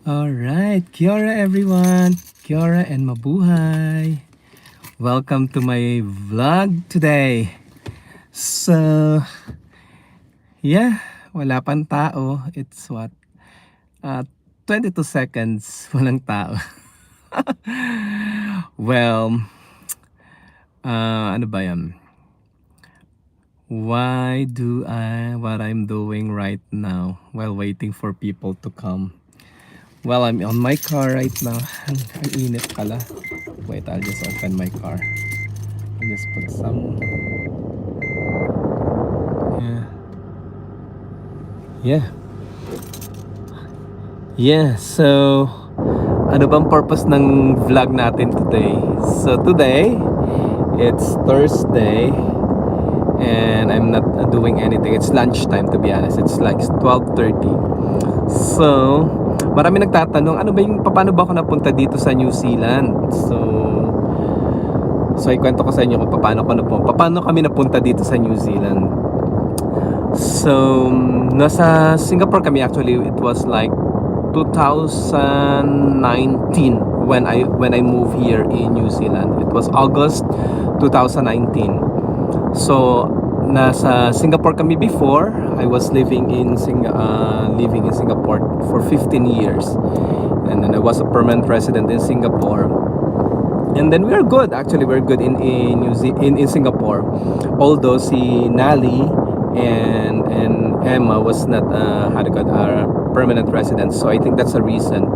Alright, kia ora everyone. Kia ora and mabuhay. Welcome to my vlog today. So, yeah, wala pang tao. It's what? Uh, 22 seconds walang tao. Well, ano ba yan? Why do what I'm doing right now while waiting for people to come? Well, I'm on my car right now. Ang init pala. Wait, I'll just open my car. I'll just put some. Yeah. Yeah. Yeah. So, ano bang purpose ng vlog natin today? So, today, it's Thursday. And I'm not doing anything. It's lunchtime, to be honest. It's like 12:30. So, marami nagtatanong, ano ba yung, paano ba ako napunta dito sa New Zealand? So ikwento ko sa inyo kung paano kami napunta dito sa New Zealand. So, nasa Singapore kami actually. It was like 2019 when I moved here in New Zealand. It was August 2019. So, nasa Singapore kami before. I was living in Singapore for 15 years. And then I was a permanent resident in Singapore. And then we're good, actually we're good in Singapore. Although si Nali and Emma was not a permanent resident. So I think that's the reason.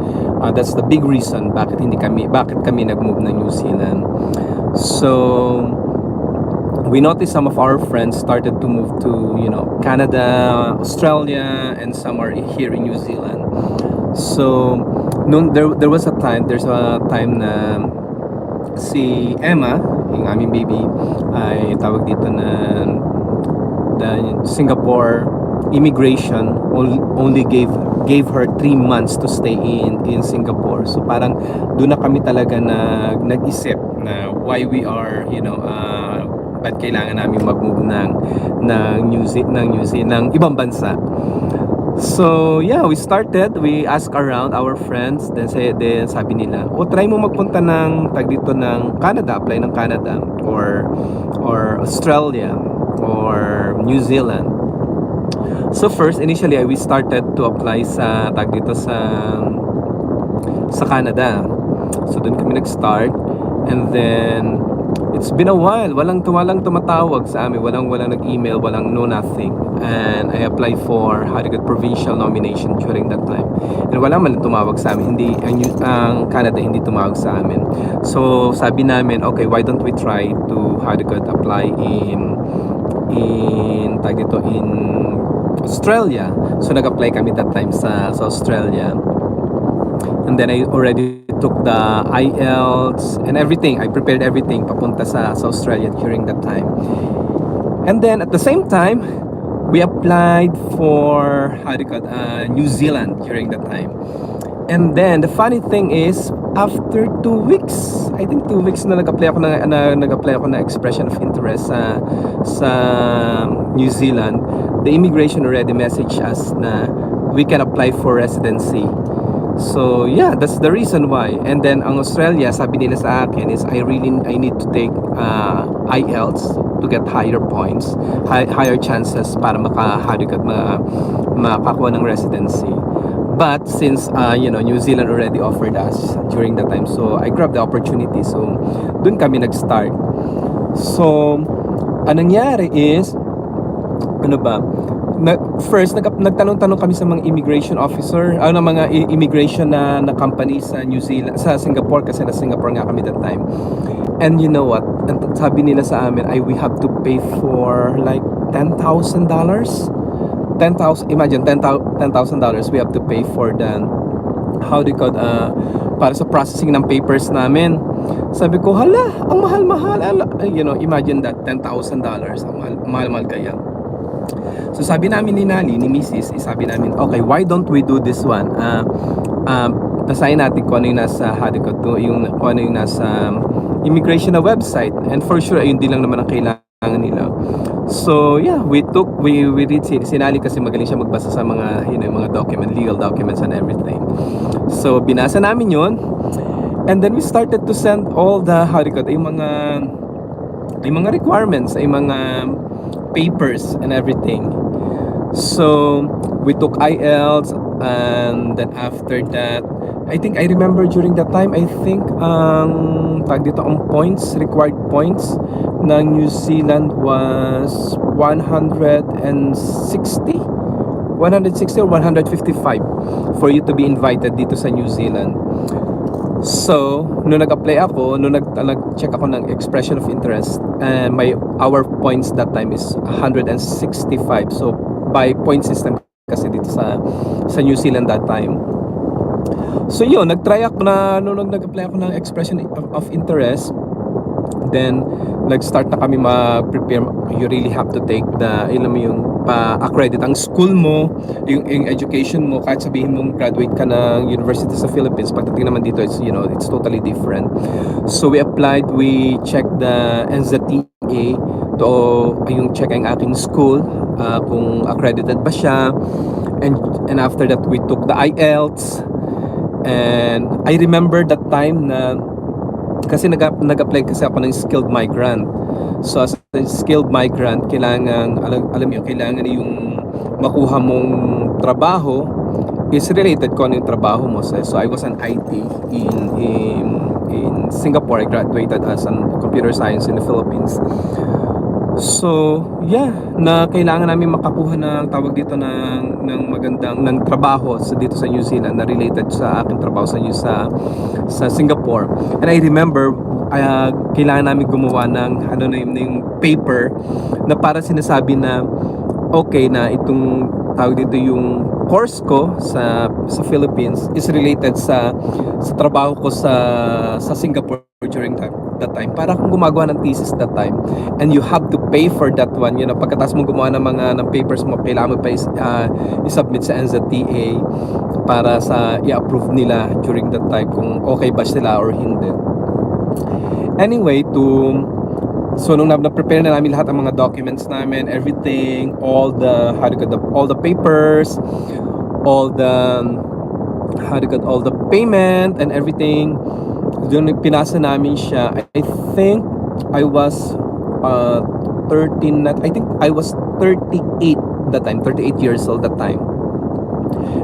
That's the big reason bakit kami nag-move na New Zealand. So we noticed some of our friends started to move to, Canada, Australia, and some are here in New Zealand. So there's a time na si Emma, yung aming baby, ay tawag dito na the Singapore immigration only gave her 3 months to stay in Singapore. So parang doon na kami talaga nag-isip na why we are, ba't kailangan namin mag-move ng ibang bansa. So yeah, we asked around our friends, then sabi nila, try mo magpunta ng Canada, apply ng Canada or Australia or New Zealand. So first, initially we started to apply sa sa Canada. So doon kami nag-start, and then it's been a while. Walang tumatawag sa amin. Walang nag-email, no nothing. And I applied for provincial nomination during that time. And wala man tumawag sa amin. Ang Canada hindi tumawag sa amin. So sabi namin, okay, why don't we try to apply in Australia. So nag-apply kami that time sa Australia. And then I already took the IELTS and everything. I prepared everything papunta sa Australia during that time. And then at the same time, we applied for New Zealand during that time. And then the funny thing is, after 2 weeks, I think 2 weeks na nag-apply ako na expression of interest sa New Zealand, the immigration already messaged us na we can apply for residency. So yeah, that's the reason why. And then ang Australia, sabi nila sa akin is I need to take IELTS to get higher points, higher chances para makakuha ng residency. But since New Zealand already offered us during that time, so I grabbed the opportunity. So dun kami nag-start. So anong nangyari is first nagtanong-tanong kami sa mga immigration officer, mga immigration na company sa New Zealand, sa Singapore, kasi na Singapore nga kami that time. And you know what? Sabi nila sa amin, we have to pay for like $10,000. Imagine $10,000 we have to pay for the para sa processing ng papers namin. Sabi ko, hala, ang mahal-mahal. Imagine that, $10,000. Ang mahal-mahal kaya. So sabi namin ni Nali, ni Mrs., sabi namin, okay, why don't we do this one? Basahin natin kung ano yung nasa immigration na website, and for sure ayun din lang naman ang kailangan nila. So yeah, we read, sinali kasi magaling siya magbasa sa mga mga legal documents and everything. So binasa namin yun, and then we started to send all the, how do you call it, yung mga requirements, yung mga papers and everything. So we took IELTS, and then after that, I think I remember during that time, I think tag dito ang points, required points ng New Zealand was 160 or 155 for you to be invited dito sa New Zealand. So, nung nag-apply ako, nag-check ako ng expression of interest, and our points that time is 165. So, by point system kasi dito sa New Zealand that time. So, yun, nag-try ako na nung nag-apply ako ng expression of interest. Then nag-start na kami mag-prepare. You really have to take ilan mo yung pa-accredit ang school mo, yung education mo. Kahit sabihin mong graduate ka ng University sa Philippines, pagdating naman dito, it's totally different. So we applied, we checked the NZTA to yung check ang aking school, kung accredited ba siya, and after that we took the IELTS. And I remember that time na kasi nag-apply kasi ako ng skilled migrant. So as a skilled migrant, kailangan, alam mo, kailangan yung makuha mong trabaho is related kung ano yung trabaho mo. So I was an IT in Singapore. I graduated as an computer science in the Philippines. So, yeah, na kailangan namin makakuha ng tawag dito ng magandang ng trabaho dito sa New Zealand na related sa aking trabaho sa Singapore. And I remember kailangan namin gumawa ng yung paper na para sinasabi na okay na itong tawag dito yung course ko sa Philippines is related sa trabaho ko sa Singapore during that time. Para kung gumagawa ng thesis that time, and you have to pay for that one, pagkatapos mo gumawa ng papers mo, kailangan mo pa i-submit sa NZTA para sa i-approve nila during that time kung okay ba sila or hindi. Anyway, so nung na-prepare na namin lahat ng mga documents namin, everything, all the papers, all the payment and everything, doon pinasa namin siya. I think I was 13, I think I was 38 that time, 38 years old that time.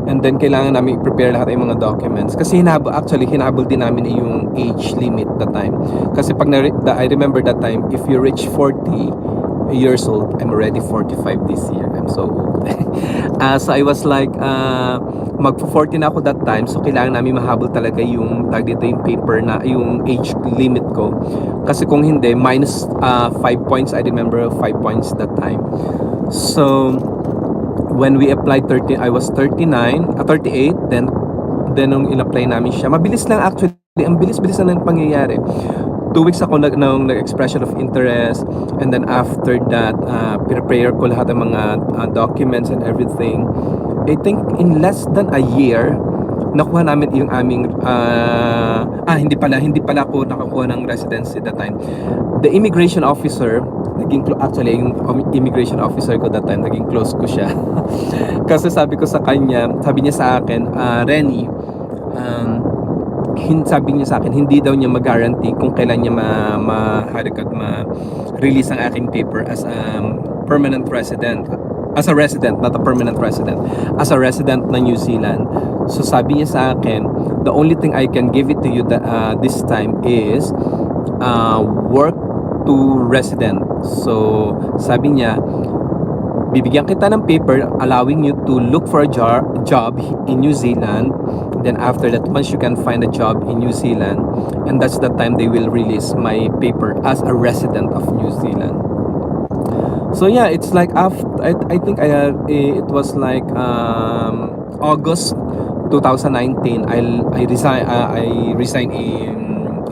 And then kailangan namin i-prepare lahat ng mga documents kasi hinabol din namin yung age limit that time. Kasi I remember that time, if you reach 40 years old, I'm already 45 this year. I'm so old. So I was like mag-40 na ako that time, so kailangan namin mahabol talaga yung dito yung paper na yung age limit ko. Kasi kung hindi, minus 5 points. I remember 5 points that time. So when we applied, I was 38, then nung in-apply namin siya, mabilis lang actually, ang bilis-bilis na ng pangyayari. 2 weeks ako nag-expression of interest, and then after that, prepare ko lahat ng mga documents and everything. I think in less than a year, nakuha namin yung aming hindi pala ako nakakuha ng residency that time. The immigration officer, yung immigration officer ko that time, naging close ko siya. Kasi sabi niya sa akin, Renny, sabi niya sa akin, hindi daw niya mag-guarantee kung kailan niya ma-release ang aking paper as a permanent resident. As a resident, not a permanent resident. As a resident na New Zealand. So sabi niya sa akin, the only thing I can give it to you this time is work to resident. So sabi niya, bibigyan kita ng paper allowing you to look for a job in New Zealand. Then after that, once you can find a job in New Zealand, and that's the time they will release my paper as a resident of New Zealand. So yeah, it's like after I think it was like August 2019. I resigned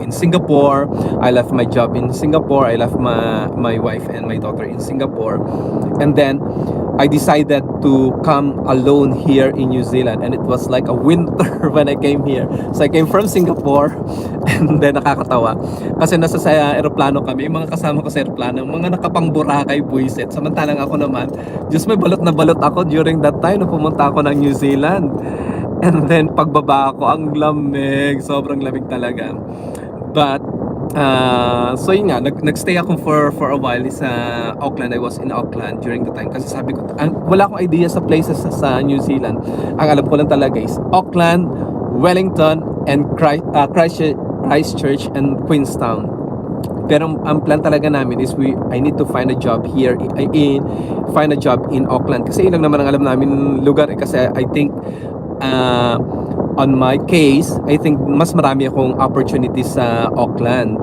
in Singapore. I left my job in Singapore. I left my wife and my daughter in Singapore, and then I decided to come alone here in New Zealand, and it was like a winter when I came here. So I came from Singapore, and then nakakatawa kasi nasa sa eroplano kami, yung mga kasama ko sa eroplano, mga nakapangburakay buisit. Samantalang ako naman, Diyos, may balot na balot ako during that time na pumunta ako ng New Zealand. And then pagbaba ko, ang lamig, sobrang lamig talaga. But so yun nga, nagstay ako for a while sa Auckland. I was in Auckland during the time kasi sabi ko, wala akong idea sa places sa New Zealand. Ang alam ko lang talaga is Auckland, Wellington, and Christchurch and Queenstown. Pero ang plan talaga namin is I need to find a job here find a job in Auckland kasi ilang naman ang alam namin lugar kasi I think uh, on my case I think mas marami akong opportunities sa Auckland.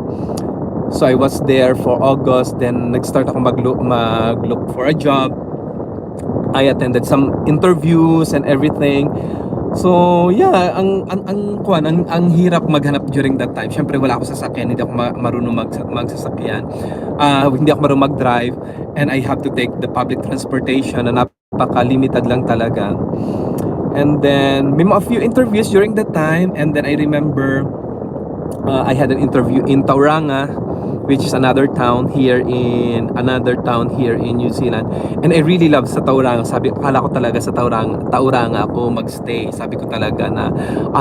So I was there for August, then nag-start ako mag-look for a job. I attended some interviews and everything. So yeah, ang hirap maghanap during that time. Syempre wala ako sasakyan, hindi ako marunong magsasakyan. Hindi ako marunong mag-drive and I have to take the public transportation na napaka-limited lang talaga. And then may mga few interviews during that time, and then I remember I had an interview in Tauranga, which is another town here in New Zealand. And I really love sa Tauranga. Akala ko talaga sa Tauranga ako magstay. Sabi ko talaga na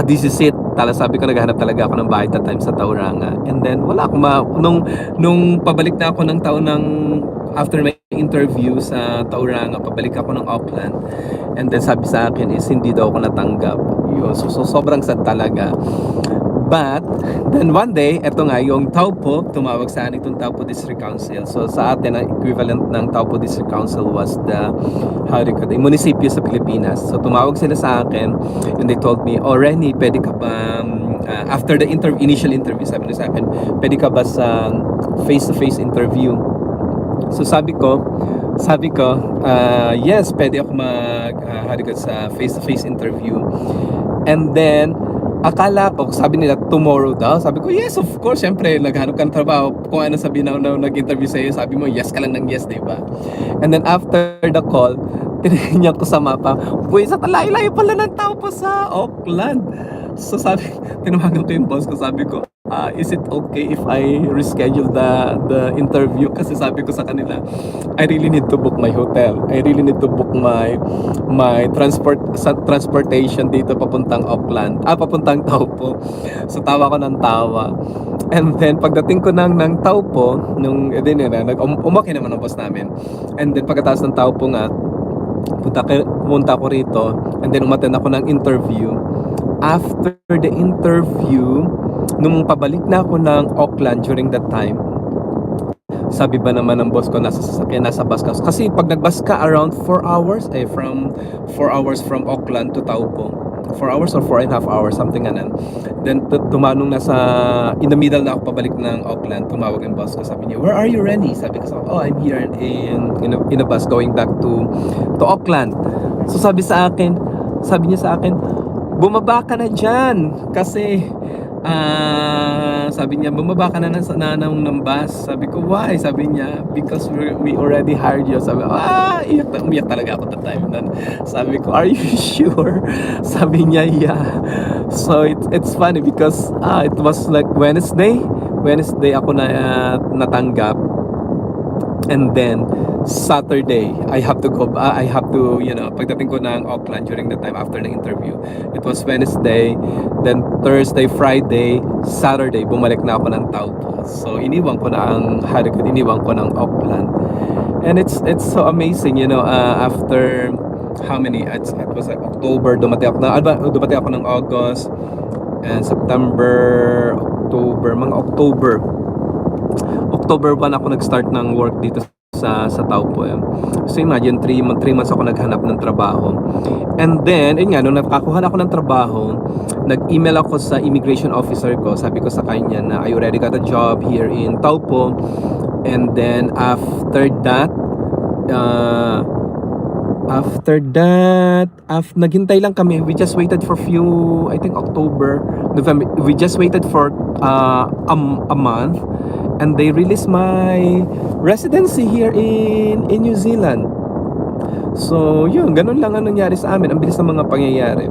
this is it. Sabi ko naghahanap talaga ako ng bahay that time sa Tauranga. And then wala ako nung pabalik na ako ng taon ng after my interview sa Tauranga, pabalik ako ng Auckland. And then sabi sa akin is hindi daw ako natanggap. Yun. So sobrang sad talaga. But then one day, eto nga yung Taupo, tumawag sa akin itong Taupo District Council. So sa atin, ang equivalent ng Taupo District Council was the munisipyo sa Pilipinas. So tumawag sila sa akin and they told me, oh Renny, pwede ka ba after the initial interview, sabi nila sa akin, pwede ka ba sa face-to-face interview? So sabi ko, yes, pwede ako sa face-to-face interview. And then akala ko, sabi nila tomorrow daw. Sabi ko, yes, of course. Siyempre, naghanap ka ng trabaho. Kung ano sabihin na nag-interview sa'yo, sabi mo, yes ka lang ng yes, diba? And then after the call, tinignan ko sa mapa, uy, sa layo-layo pala ng tao po sa Auckland. So sabi, tinawagan ko yung boss ko, sabi ko, is it okay if I reschedule the interview? Kasi sabi ko sa kanila, I really need to book my hotel. I really need to book my transportation dito papuntang Auckland. Papuntang Taupo. So tawa ko ng tawa. And then pagdating ko ng Taupo, umaki naman ang boss namin. And then pagkatapos ng Taupo nga, pumunta ko rito, and then umattend ako ng interview. After the interview, nung pabalik na ako ng Auckland during that time, sabi ba naman ng boss ko, nasa sasakyan, nasa bus ka. Kasi pag nagbus ka around 4 hours, from 4 hours from Auckland to Taupo. 4 hours or 4.5 hours, something ganun. Then tumanong na in the middle na ako pabalik ng Auckland, tumawag yung boss ko, sabi niya, where are you, Renny? Sabi ko, I'm here in a bus going back to Auckland. So sabi niya sa akin, bumaba ka na dyan kasi sabi niya, bumaba ka na ng bus. Sabi ko, why? Sabi niya, because we already hired you. Sabi ko, umiyak talaga ako that time. Then, sabi ko, are you sure? Sabi niya, yeah. So it's funny because it was like Wednesday ako na natanggap. And then Saturday, I have to pagdating ko ng Auckland during the time after the interview. It was Wednesday, then Thursday, Friday, Saturday, bumalik na ako ng Taupo. So iniwan ko ng Auckland. And it's so amazing, after how many, it was like October, dumating ako ng August, and September, October, mga October 1 ako nag-start ng work dito sa Taupo. So imagine 3 months ako naghanap ng trabaho. And then nung nakakuha na ako ng trabaho, nag-email ako sa immigration officer ko. Sabi ko sa kanya na I already got a job here in Taupo. And then after that naghintay lang kami. We just waited for I think October, November. We just waited for a month, and they released my residency here in New Zealand. So yun, ganun lang ang nangyari sa amin. Ang bilis ng mga pangyayari.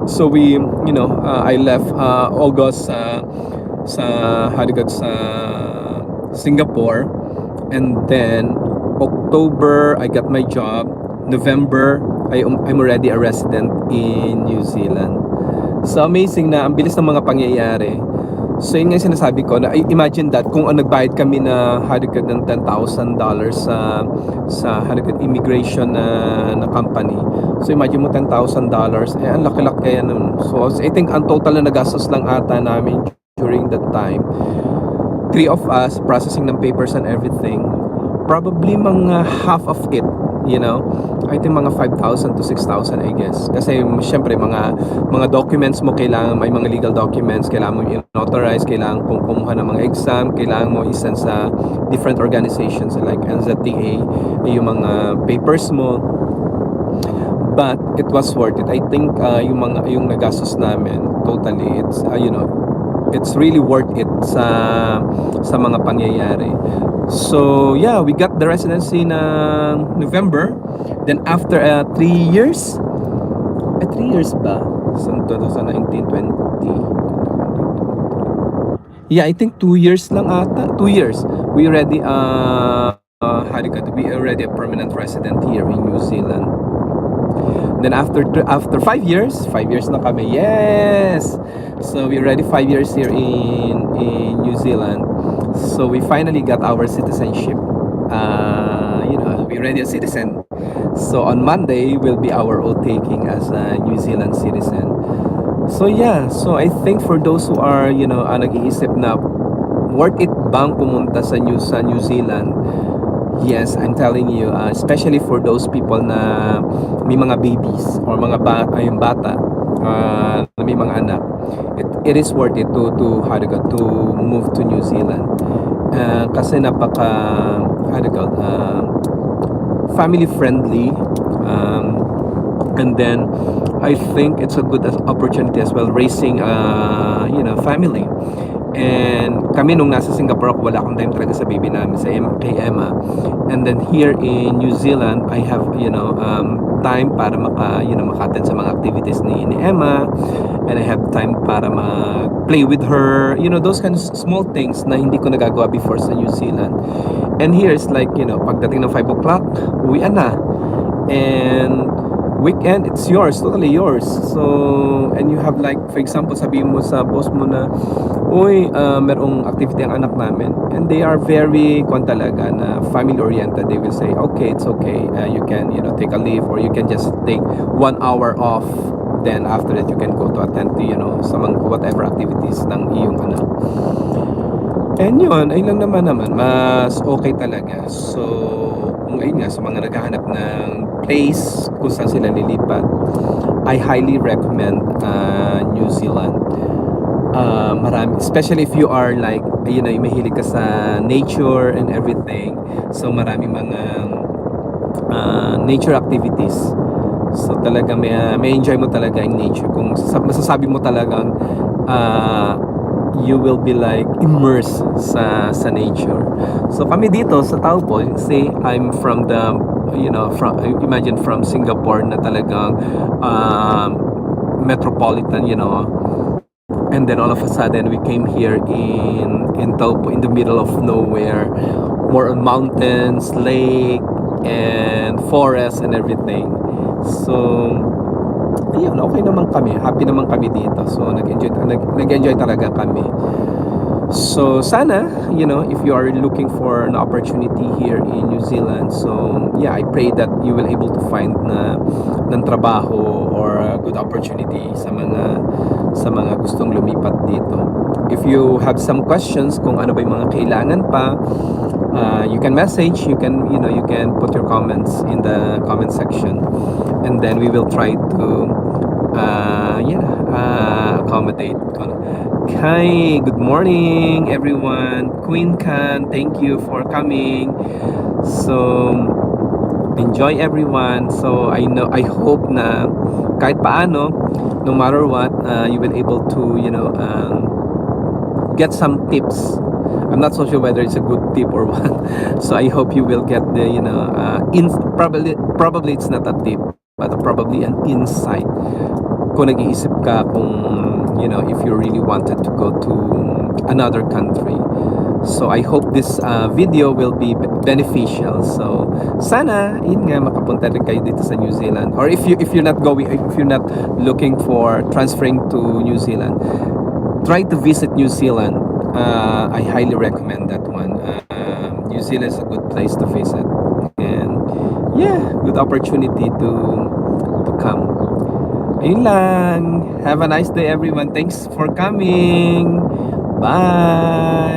So I left August sa Singapore, and then October I got my job. November I'm already a resident in New Zealand. So amazing na ang bilis ng mga pangyayari. So yun nga yung sinasabi ko na imagine that kung nagbayad kami na halaga ng $10,000 sa halaga immigration na company. So imagine mo $10,000, ang laki-laki kaya nun. So I think ang total na nagastos lang ata namin during that time, three of us processing ng papers and everything, probably mga half of it, you know, I think mga 5,000 to 6,000 I guess. Kasi syempre mga documents mo, kailangan may mga legal documents, kailangan mo i-notarize, kailangan kung kumuha ng mga exam, kailangan mo i-send sa different organizations like NZTA yung mga papers mo. But it was worth it. I think yung nagastos namin totally, it's it's really worth it sa mga pangyayari. So yeah, we got the residency na November. Then after 3 years, 3 years ba? So 2019, 20. Yeah, I think 2 years lang ata. 2 years. We already we already a permanent resident here in New Zealand. Then after 5 years na kami. Yes. So we already 5 years here in New Zealand. So we finally got our citizenship. We already a citizen. So on Monday will be our oath taking as a New Zealand citizen. So yeah, so I think for those who are, nag-iisip na worth it bang pumunta sa New Zealand? Yes, I'm telling you, especially for those people na may mga babies or mga bata na may mga anak, it is worth it to move to New Zealand. Kasi napaka family friendly, and then I think it's a good opportunity as well raising family. And kami nung nasa Singapore ako, wala akong time talaga sa baby namin, kay Emma. And then here in New Zealand, I have time para maka-attend sa mga activities ni Emma, and I have time para play with her, those kind of small things na hindi ko nagagawa before sa New Zealand. And here is like, pagdating ng 5 o'clock, uwian na. And weekend, it's yours, totally yours. So, and you have like, for example, sabihin mo sa boss mo na, uy, merong activity ang anak namin. And they are very, talaga, na family-oriented. They will say, okay, it's okay. You can, take a leave, or you can just take 1 hour off. Then after that, you can go to attend to, sa mga whatever activities ng iyong anak. And yun, ay lang naman, mas okay talaga. So, kung ayun nga, sa mga naghahanap ng place kung saan sila lilipat, I highly recommend New Zealand. Marami, especially if you are like, mahilig ka sa nature and everything. So, marami mga nature activities. So, talaga may enjoy mo talaga in nature. Kung masasabi mo talagang you will be like immersed sa nature. So kami dito sa Taupo, say I'm from the imagine from Singapore na talagang metropolitan, and then all of a sudden we came here in Taupo, in the middle of nowhere, more on mountains, lake, and forest and everything. So ayun, okay naman kami, happy naman kami dito. So nag-enjoy talaga kami. So sana, if you are looking for an opportunity here in New Zealand, so yeah, I pray that you will able to find ng trabaho or a good opportunity sa mga gustong lumipat dito. If you have some questions kung ano ba yung mga kailangan pa, you can message, you can put your comments in the comment section, and then we will try to accommodate. Hi, good morning everyone. Queen Can, thank you for coming. So enjoy everyone. So I hope na kahit paano, no matter what, you will able to get some tips. I'm not so sure whether it's a good tip or what. So I hope you will get the probably it's not a tip, but probably an insight kung nag-iisip ka kung if you really wanted to go to another country. So I hope this video will be beneficial. So sana yun nga makapunta rin kayo dito sa New Zealand. Or if you're not going, if you're not looking for transferring to New Zealand, try to visit New Zealand. I highly recommend that one. New Zealand is a good place to visit, and yeah, good opportunity to come. Ayun lang. Have a nice day, everyone. Thanks for coming. Bye.